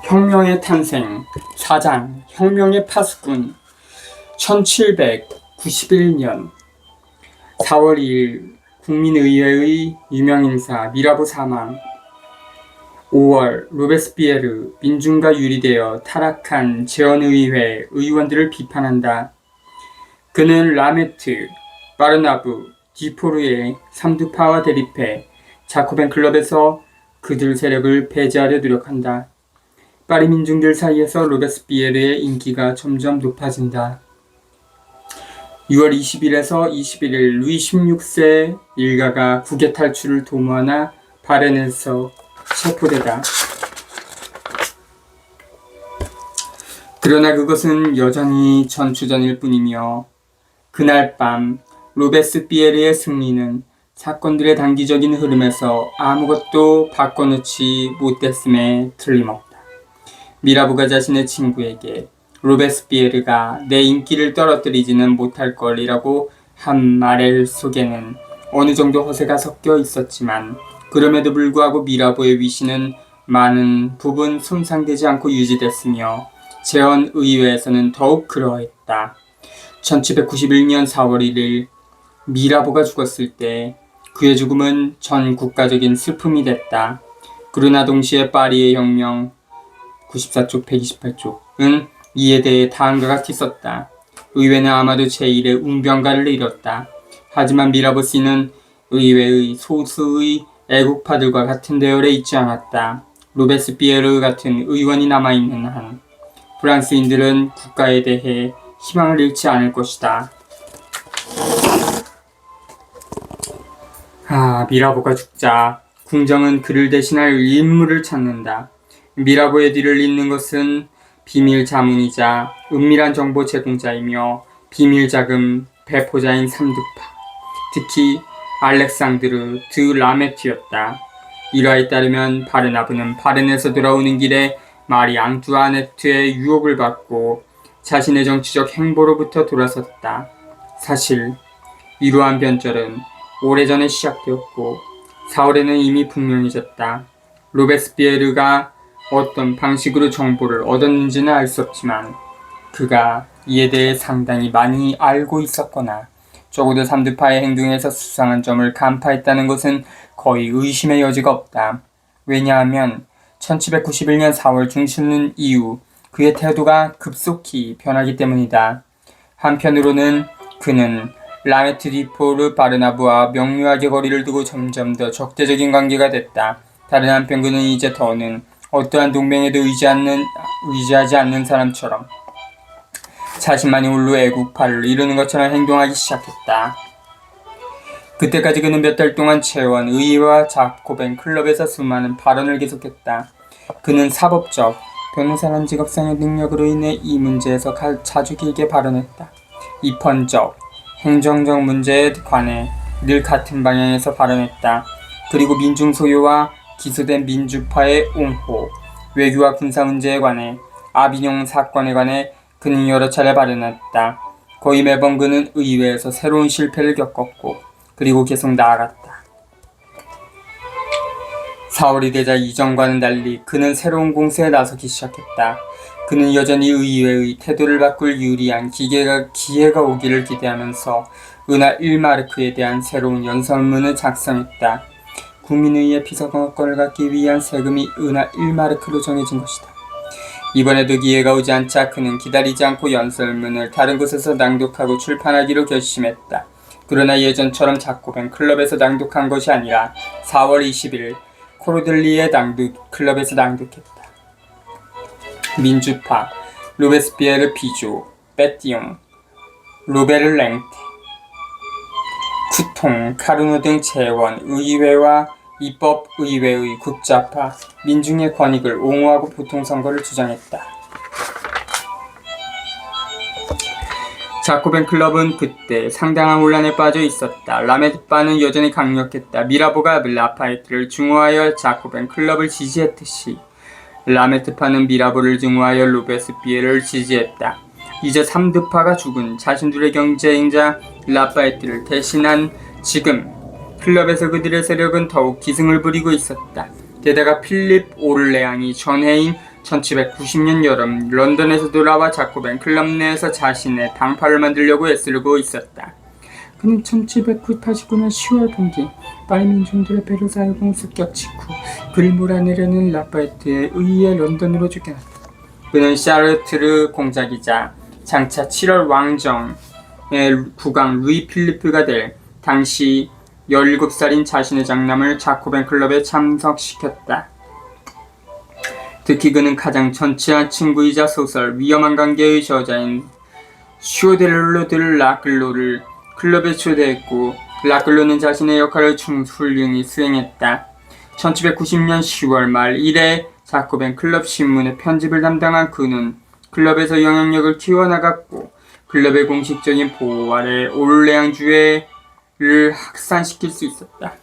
혁명의 탄생 4장 혁명의 파수꾼 1791년 4월 2일 국민의회의 유명인사 미라보 사망 5월 로베스피에르 민중과 유리되어 타락한 재헌의회 의원들을 비판한다. 그는 라메트, 바르나브, 디포르의 삼두파와 대립해 자코벤 클럽에서 그들 세력을 배제하려 노력한다. 파리 민중들 사이에서 로베스피에르의 인기가 점점 높아진다. 6월 20일에서 21일 루이 16세 일가가 국외 탈출을 도모하나 바렌에서 체포되다. 그러나 그것은 여전히 전추전일 뿐이며 그날 밤 로베스피에르의 승리는 사건들의 단기적인 흐름에서 아무것도 바꿔놓지 못했음에 틀림없다. 미라보가 자신의 친구에게 로베스피에르가 내 인기를 떨어뜨리지는 못할 것이라고 한 말 속에는 어느 정도 허세가 섞여 있었지만 그럼에도 불구하고 미라보의 위신은 많은 부분 손상되지 않고 유지됐으며 재헌의회에서는 더욱 그러했다. 1791년 4월 1일 미라보가 죽었을 때 그의 죽음은 전 국가적인 슬픔이 됐다. 그러나 동시에 파리의 혁명 94쪽 128쪽은 이에 대해 다음과 같이 썼다. 의회는 아마도 제1의 웅변가를 이뤘다. 하지만 미라보씨는 의회의 소수의 애국파들과 같은 대열에 있지 않았다. 로베스피에르 같은 의원이 남아있는 한 프랑스인들은 국가에 대해 희망을 잃지 않을 것이다. 미라보가 죽자 궁정은 그를 대신할 인물을 찾는다. 미라보의 뒤를 잇는 것은 비밀 자문이자 은밀한 정보 제공자이며 비밀 자금 배포자인 삼두파, 특히 알렉상드르 드 라메트였다. 일화에 따르면 바르나브는 바렌에서 돌아오는 길에 마리 앙투아네트의 유혹을 받고 자신의 정치적 행보로부터 돌아섰다. 사실 이러한 변절은 오래전에 시작되었고 4월에는 이미 분명해졌다. 로베스피에르가 어떤 방식으로 정보를 얻었는지는 알 수 없지만 그가 이에 대해 상당히 많이 알고 있었거나 적어도 삼두파의 행동에서 수상한 점을 간파했다는 것은 거의 의심의 여지가 없다. 왜냐하면 1791년 4월 중순 이후 그의 태도가 급속히 변하기 때문이다. 한편으로는 그는 라메트 디포르 바르나브와 명료하게 거리를 두고 점점 더 적대적인 관계가 됐다. 다른 한편 그는 이제 더는 어떠한 동맹에도 의지하지 않는 사람처럼 자신만이 홀로 애국파를 이루는 것처럼 행동하기 시작했다. 그때까지 그는 몇 달 동안 재헌의회와 자코벤 클럽에서 수많은 발언을 계속했다. 그는 사법적, 변호사란 직업상의 능력으로 인해 이 문제에서 자주 길게 발언했다. 입헌적, 행정적 문제에 관해 늘 같은 방향에서 발언했다. 그리고 민중 소유와 기소된 민주파의 옹호, 외교와 군사 문제에 관해, 아비뇽 사건에 관해 그는 여러 차례 발언했다. 거의 매번 그는 의회에서 새로운 실패를 겪었고 그리고 계속 나아갔다. 4월이 되자 이전과는 달리 그는 새로운 공세에 나서기 시작했다. 그는 여전히 의회의 태도를 바꿀 유리한 기회가 오기를 기대하면서 은하 1마르크에 대한 새로운 연설문을 작성했다. 국민의회 비서관권을 갖기 위한 세금이 은하 1마르크로 정해진 것이다. 이번에도 기회가 오지 않자 그는 기다리지 않고 연설문을 다른 곳에서 낭독하고 출판하기로 결심했다. 그러나 예전처럼 자코벤 클럽에서 낭독한 것이 아니라 4월 20일 코르들리에 클럽에서 낭독했다. 민주파, 로베스피에르 비조, 베띠용, 로베르 랭테, 쿠통, 카르노 등 재원, 의회와 입법의회의 국자파, 민중의 권익을 옹호하고 보통선거를 주장했다. 자코벤 클럽은 그때 상당한 혼란에 빠져 있었다. 라메트파는 여전히 강력했다. 미라보가 라파에트를 증오하여 자코벤 클럽을 지지했듯이 라메트파는 미라보를 증오하여 로베스피에르를 지지했다. 이제 삼두파가 죽은 자신들의 경쟁자 라파에트를 대신한 지금 클럽에서 그들의 세력은 더욱 기승을 부리고 있었다. 게다가 필립 오를레앙이 전해인 1790년 여름 런던에서 돌아와 자코벤 클럽 내에서 자신의 당파를 만들려고 애쓰고 있었다. 그는 1789년 10월 동기 빨민중들의 베르사유 공습격 직후 그를 몰아내려는 라파에트에 의해 런던으로 쫓겨났다. 그는 샤르트르 공작이자 장차 7월 왕정의 국왕 루이 필리프가 될 당시 17살인 자신의 장남을 자코벤 클럽에 참석시켰다. 특히 그는 가장 천치한 친구이자 소설 위험한 관계의 저자인 쇼데르로 들 라클로를 클럽에 초대했고 라클로는 자신의 역할을 훌륭히 수행했다. 1790년 10월 말 이래 자코벤 클럽 신문의 편집을 담당한 그는 클럽에서 영향력을 키워나갔고 클럽의 공식적인 보호 아래 올레앙주의를 확산시킬 수 있었다.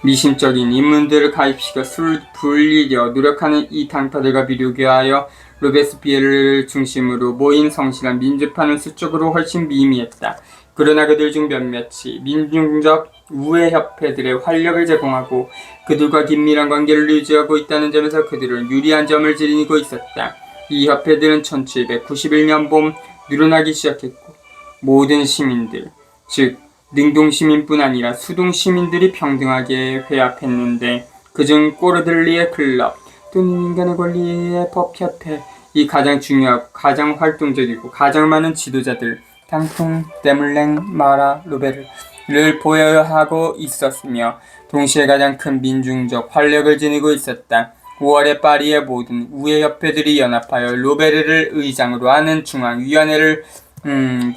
미심적인 인물들을 가입시켜 술 불리려 노력하는 이 당파들과 비교하여 하여 로베스피에르를 중심으로 모인 성실한 민주파는 수적으로 훨씬 미미했다. 그러나 그들 중 몇몇이 민중적 우회협회들의 활력을 제공하고 그들과 긴밀한 관계를 유지하고 있다는 점에서 그들은 유리한 점을 지니고 있었다. 이 협회들은 1791년 봄 늘어나기 시작했고 모든 시민들, 즉 능동시민뿐 아니라 수동시민들이 평등하게 회합했는데 그중 꼬르들리의 클럽 또는 인간의 권리의 법협회 이 가장 중요하고 가장 활동적이고 가장 많은 지도자들 당통, 데물랭, 마라, 로베르를 보여하고 있었으며 동시에 가장 큰 민중적 활력을 지니고 있었다. 5월에 파리의 모든 우회협회들이 연합하여 로베르를 의장으로 하는 중앙위원회를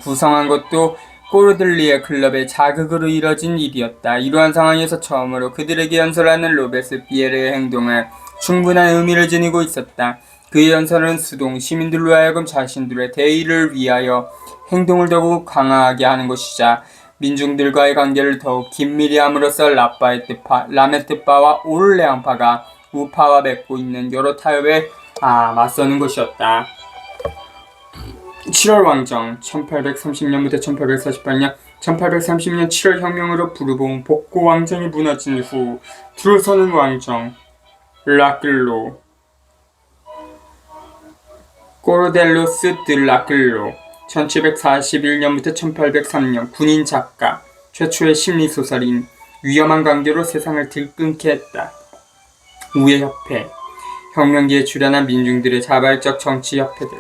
구성한 것도 꼬르들리의 클럽의 자극으로 이뤄진 일이었다. 이러한 상황에서 처음으로 그들에게 연설하는 로베스피에르의 행동은 충분한 의미를 지니고 있었다. 그의 연설은 수동 시민들로 하여금 자신들의 대의를 위하여 행동을 더욱 강하게 하는 것이자 민중들과의 관계를 더욱 긴밀히 함으로써 라메트파와 올레앙파가 우파와 맺고 있는 여러 타협에 맞서는 것이었다. 7월 왕정 1830년부터 1848년 1830년 7월 혁명으로 부르봉 복고 왕정이 무너진 후 들어서는 왕정 라클로 꼬르델로스 드 라클로 1741년부터 1803년 군인 작가 최초의 심리소설인 위험한 관계로 세상을 들끓게 했다. 우회협회 혁명기에 출연한 민중들의 자발적 정치협회들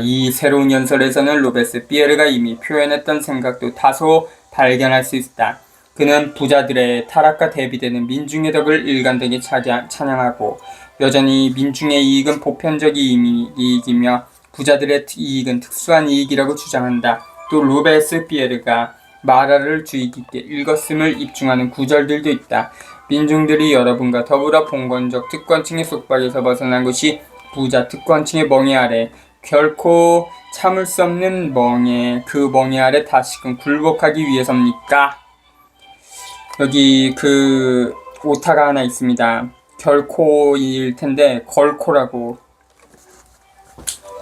이 새로운 연설에서는 로베스피에르가 이미 표현했던 생각도 다소 발견할 수 있다. 그는 부자들의 타락과 대비되는 민중의 덕을 일관되게 찬양하고 여전히 민중의 이익은 보편적 이익이며 부자들의 이익은 특수한 이익이라고 주장한다. 또 로베스피에르가 마라를 주의 깊게 읽었음을 입증하는 구절들도 있다. 민중들이 여러분과 더불어 봉건적 특권층의 속박에서 벗어난 것이 부자 특권층의 멍에 아래 결코 참을 수 없는 그 멍에 아래 다시금 굴복하기 위해서입니까? 여기 오타가 하나 있습니다. 결코일 텐데 걸코라고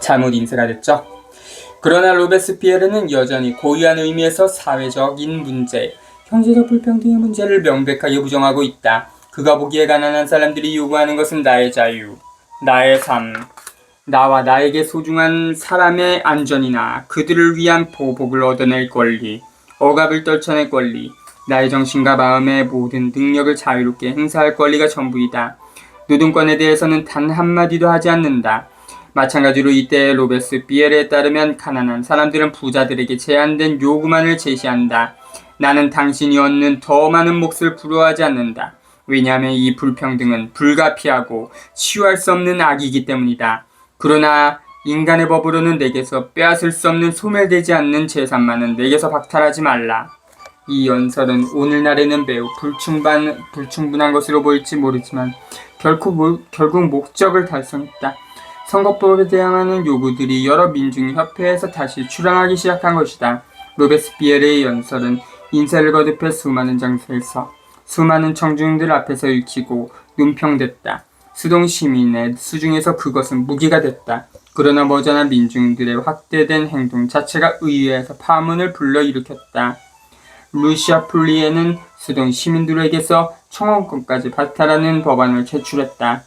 잘못 인쇄가 됐죠. 그러나 로베스피에르는 여전히 고유한 의미에서 사회적인 문제, 경제적 불평등의 문제를 명백하게 부정하고 있다. 그가 보기에 가난한 사람들이 요구하는 것은 나의 자유, 나의 삶, 나와 나에게 소중한 사람의 안전이나 그들을 위한 보복을 얻어낼 권리, 억압을 떨쳐낼 권리, 나의 정신과 마음의 모든 능력을 자유롭게 행사할 권리가 전부이다. 노동권에 대해서는 단 한마디도 하지 않는다. 마찬가지로 이때 로베스피에르에 따르면 가난한 사람들은 부자들에게 제한된 요구만을 제시한다. 나는 당신이 얻는 더 많은 몫을 부러워하지 않는다. 왜냐하면 이 불평등은 불가피하고 치유할 수 없는 악이기 때문이다. 그러나 인간의 법으로는 내게서 빼앗을 수 없는 소멸되지 않는 재산만은 내게서 박탈하지 말라. 이 연설은 오늘날에는 매우 불충분한 것으로 보일지 모르지만 결국 목적을 달성했다. 선거법에 대항하는 요구들이 여러 민중협회에서 다시 출항하기 시작한 것이다. 로베스피에르의 연설은 인쇄를 거듭해 수많은 장소에서 수많은 청중들 앞에서 읽히고 논평됐다. 수동 시민의 수중에서 그것은 무기가 됐다. 그러나 머지않아 민중들의 확대된 행동 자체가 의회에서 파문을 불러일으켰다. 루시아 풀리에는 수동 시민들에게서 청원권까지 박탈하는 법안을 제출했다.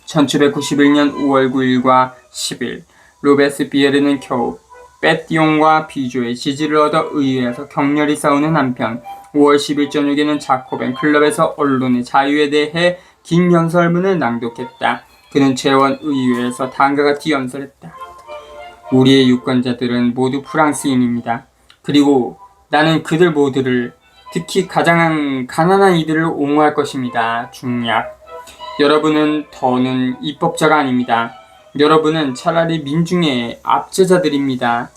1791년 5월 9일과 10일 로베스피에르는 겨우 빼띠옹과 비조의 지지를 얻어 의회에서 격렬히 싸우는 한편 5월 10일 저녁에는 자코벤 클럽에서 언론의 자유에 대해 긴 연설문을 낭독했다. 그는 재원 의회에서 다음과 같이 연설했다. 우리의 유권자들은 모두 프랑스인입니다. 그리고 나는 그들 모두를, 특히 가장 가난한 이들을 옹호할 것입니다. 중략. 여러분은 더는 입법자가 아닙니다. 여러분은 차라리 민중의 압제자들입니다.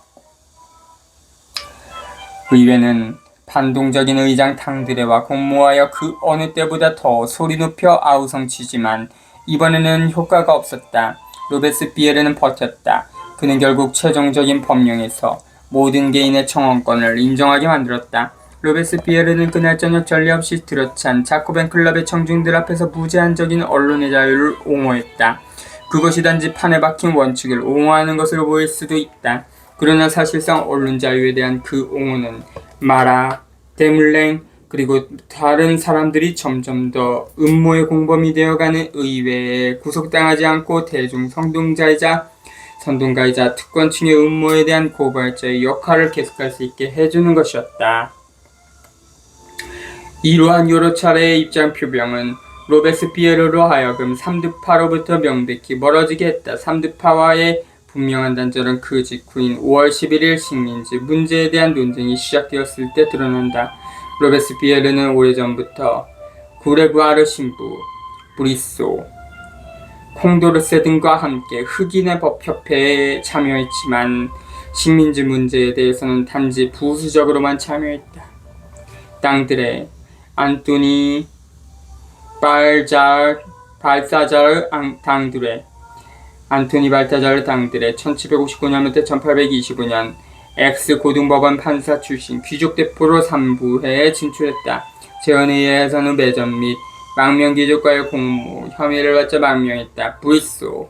의회는 반동적인 의장 당드레와 공모하여 그 어느 때보다 더 소리 높여 아우성치지만 이번에는 효과가 없었다. 로베스피에르는 버텼다. 그는 결국 최종적인 법령에서 모든 개인의 청원권을 인정하게 만들었다. 로베스피에르는 그날 저녁 전례 없이 들어찬 자코벤 클럽의 청중들 앞에서 무제한적인 언론의 자유를 옹호했다. 그것이 단지 판에 박힌 원칙을 옹호하는 것으로 보일 수도 있다. 그러나 사실상 언론 자유에 대한 그 옹호는 마라, 데물랭, 그리고 다른 사람들이 점점 더 음모의 공범이 되어가는 의회에 구속당하지 않고 대중 선동가이자 특권층의 음모에 대한 고발자의 역할을 계속할 수 있게 해주는 것이었다. 이러한 여러 차례의 입장 표명은 로베스피에르로 하여금 삼두파로부터 명백히 멀어지게 했다. 삼두파와의 분명한 단절은 그 직후인 5월 11일 식민지 문제에 대한 논쟁이 시작되었을 때 드러난다. 로베스피에르는 오래전부터 구레부아르 신부, 브리소, 콩도르세 등과 함께 흑인의 법협회에 참여했지만 식민지 문제에 대해서는 단지 부수적으로만 참여했다. 당들의 안토니 발사자르 당드레 안토니 발타자르 당드레 1759년부터 1825년 엑스-고등법원 판사 출신 귀족대표로 삼부회에 진출했다. 재헌의회에서는 매점 및 망명귀족과의 공모 혐의를 받자 망명했다. 브리소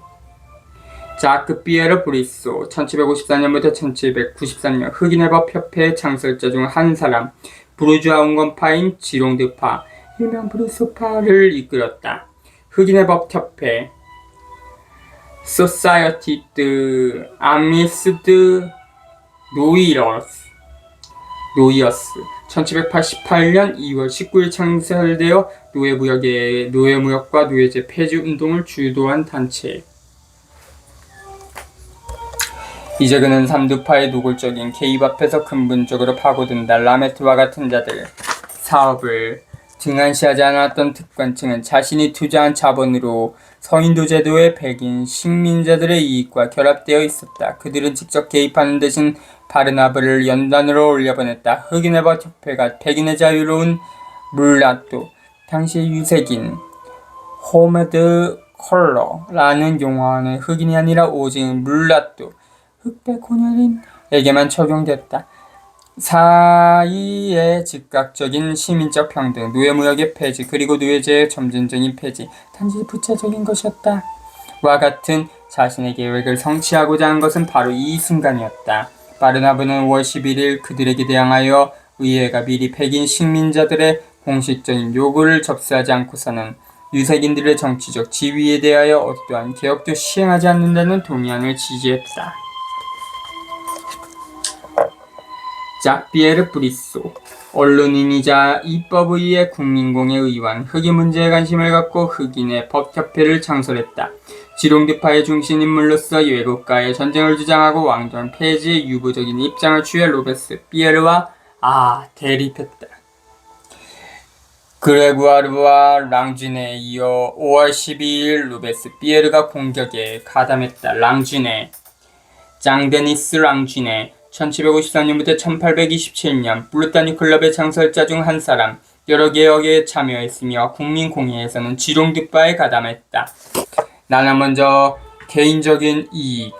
자크 피에르 브리소 1754년부터 1793년 흑인의 법협회 창설자 중 한 사람, 부르주아 운건파인 지롱드파, 일명 브리소파를 이끌었다. 흑인의 법협회 소사이어티 드 아미스드 노이어스 1788년 2월 19일 창설되어 노예무역과 노예제 폐지 운동을 주도한 단체. 이제 그는 삼두파의 노골적인 개입 앞에서 근본적으로 파고든다. 라메트와 같은 자들, 사업을 등한시하지 않았던 특권층은 자신이 투자한 자본으로 서인도 제도의 백인 식민자들의 이익과 결합되어 있었다. 그들은 직접 개입하는 대신 바르나브를 연단으로 올려보냈다. 흑인의 법협회가 백인의 자유로운 물라또, 당시 유색인 호메드 컬러라는 용어는 흑인이 아니라 오직 물라또, 흑백 혼혈인에게만 적용됐다. 사이의 즉각적인 시민적 평등, 노예무역의 폐지, 그리고 노예제의 점진적인 폐지, 단지 부차적인 것이었다. 와 같은 자신의 계획을 성취하고자 한 것은 바로 이 순간이었다. 바르나브는 5월 11일 그들에게 대항하여 의회가 미리 백인 식민자들의 공식적인 요구를 접수하지 않고서는 유색인들의 정치적 지위에 대하여 어떠한 개혁도 시행하지 않는다는 동의안을 지지했다. 짝피에르 브리소, 언론인이자 입법의회 국민공예 의원, 흑인 문제에 관심을 갖고 흑인의 법협회를 창설했다. 지롱드파의 중심 인물로서 외국과의 전쟁을 주장하고 왕정 폐지의 유보적인 입장을 취해 로베스피에르와 대립했다. 그레구아르와 랑쥐네에 이어 5월 12일 로베스피에르가 공격에 가담했다. 랑쥐네, 장데니스 랑쥐네 1754년부터 1827년 블루타니 클럽의 창설자 중 한 사람, 여러 개혁에 참여했으며 국민공예에서는 지롱드파에 가담했다. 나는 먼저 개인적인 이익,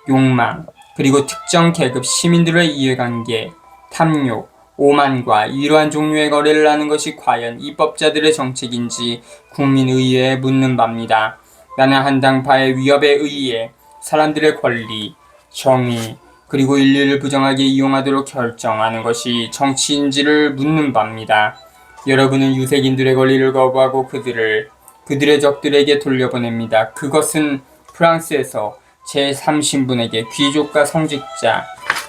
욕망, 그리고 특정 계급 시민들의 이해관계, 탐욕, 오만과 이러한 종류의 거래를 하는 것이 과연 입법자들의 정책인지 국민의회에 묻는 바입니다. 나는 한 당파의 위협에 의해 사람들의 권리, 정의, 그리고 인류를 부정하게 이용하도록 결정하는 것이 정치인지를 묻는 바입니다. 여러분은 유색인들의 권리를 거부하고 그들의 적들에게 돌려보냅니다. 그것은 프랑스에서 제3신분에게 귀족과 성직자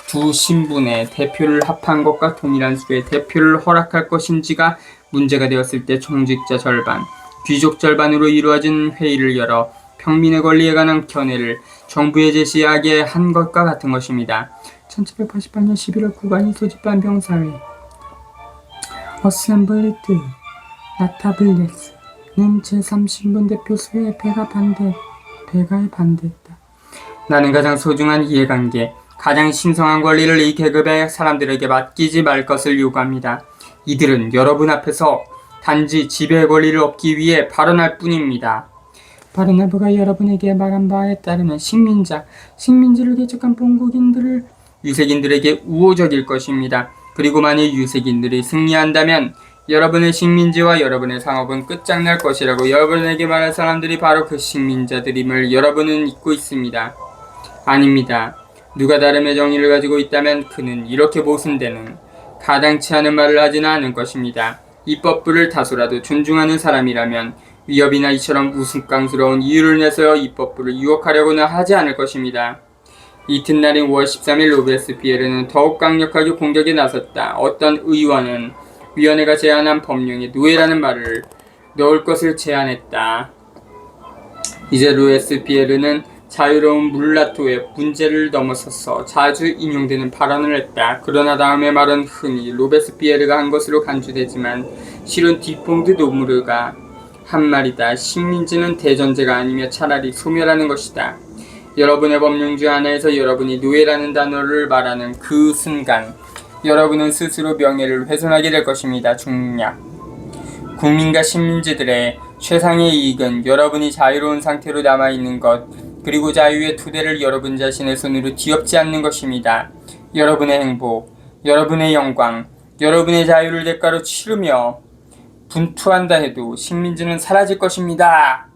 두 신분의 대표를 합한 것과 동일한 수의 대표를 허락할 것인지가 문제가 되었을 때 총직자 절반, 귀족 절반으로 이루어진 회의를 열어 평민의 권리에 관한 견해를 정부에 제시하게 한 것과 같은 것입니다. 1788년 11월 국왕이 소집한 병사회 어셈블드 나타블레스는 제3신분 대표 수의 배가에 반대했다. 나는 가장 소중한 이해관계, 가장 신성한 권리를 이 계급의 사람들에게 맡기지 말 것을 요구합니다. 이들은 여러분 앞에서 단지 지배의 권리를 얻기 위해 발언할 뿐입니다. 바르나바가 여러분에게 말한 바에 따르면 식민지를 개척한 본국인들을 유색인들에게 우호적일 것입니다. 그리고 만일 유색인들이 승리한다면 여러분의 식민지와 여러분의 상업은 끝장날 것이라고 여러분에게 말할 사람들이 바로 그 식민자들임을 여러분은 잊고 있습니다. 아닙니다. 누가 다름의 정의를 가지고 있다면 그는 이렇게 모순되는 가당치 않은 말을 하지는 않을 것입니다. 입법부를 다소라도 존중하는 사람이라면 위협이나 이처럼 우스꽝스러운 이유를 내서 입법부를 유혹하려고는 하지 않을 것입니다. 이튿날인 5월 13일 로베스피에르는 더욱 강력하게 공격에 나섰다. 어떤 의원은 위원회가 제안한 법령에 노예라는 말을 넣을 것을 제안했다. 이제 로베스피에르는 자유로운 물라토의 문제를 넘어서서 자주 인용되는 발언을 했다. 그러나 다음의 말은 흔히 로베스피에르가 한 것으로 간주되지만 실은 디퐁드 노무르가 한 말이다. 식민지는 대전제가 아니며 차라리 소멸하는 것이다. 여러분의 법령 중 하나에서 여러분이 노예라는 단어를 말하는 그 순간 여러분은 스스로 명예를 훼손하게 될 것입니다. 중략. 국민과 식민지들의 최상의 이익은 여러분이 자유로운 상태로 남아있는 것, 그리고 자유의 토대를 여러분 자신의 손으로 뒤엎지 않는 것입니다. 여러분의 행복, 여러분의 영광, 여러분의 자유를 대가로 치르며 분투한다 해도 식민지는 사라질 것입니다.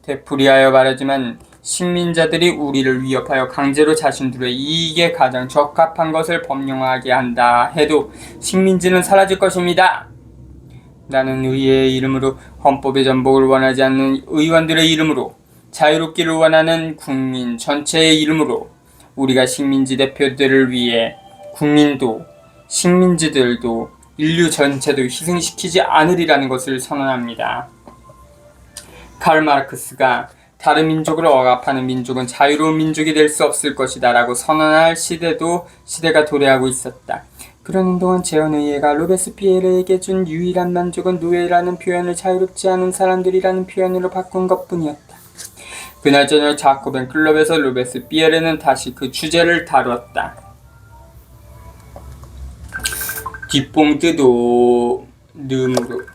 되풀이하여 말하지만 식민자들이 우리를 위협하여 강제로 자신들의 이익에 가장 적합한 것을 법령화하게 한다 해도 식민지는 사라질 것입니다. 나는 의회의 이름으로, 헌법의 전복을 원하지 않는 의원들의 이름으로, 자유롭기를 원하는 국민 전체의 이름으로 우리가 식민지 대표들을 위해 국민도 식민지들도 인류 전체도 희생시키지 않으리라는 것을 선언합니다. 칼 마르크스가 다른 민족을 억압하는 민족은 자유로운 민족이 될 수 없을 것이다 라고 선언할 시대가 도래하고 있었다. 그러는 동안 재헌의회가 로베스피에르에게 준 유일한 만족은 노예라는 표현을 자유롭지 않은 사람들이라는 표현으로 바꾼 것뿐이었다. 그날 저녁 자코벤 클럽에서 로베스피에르는 다시 그 주제를 다뤘다. 디퐁드 노무르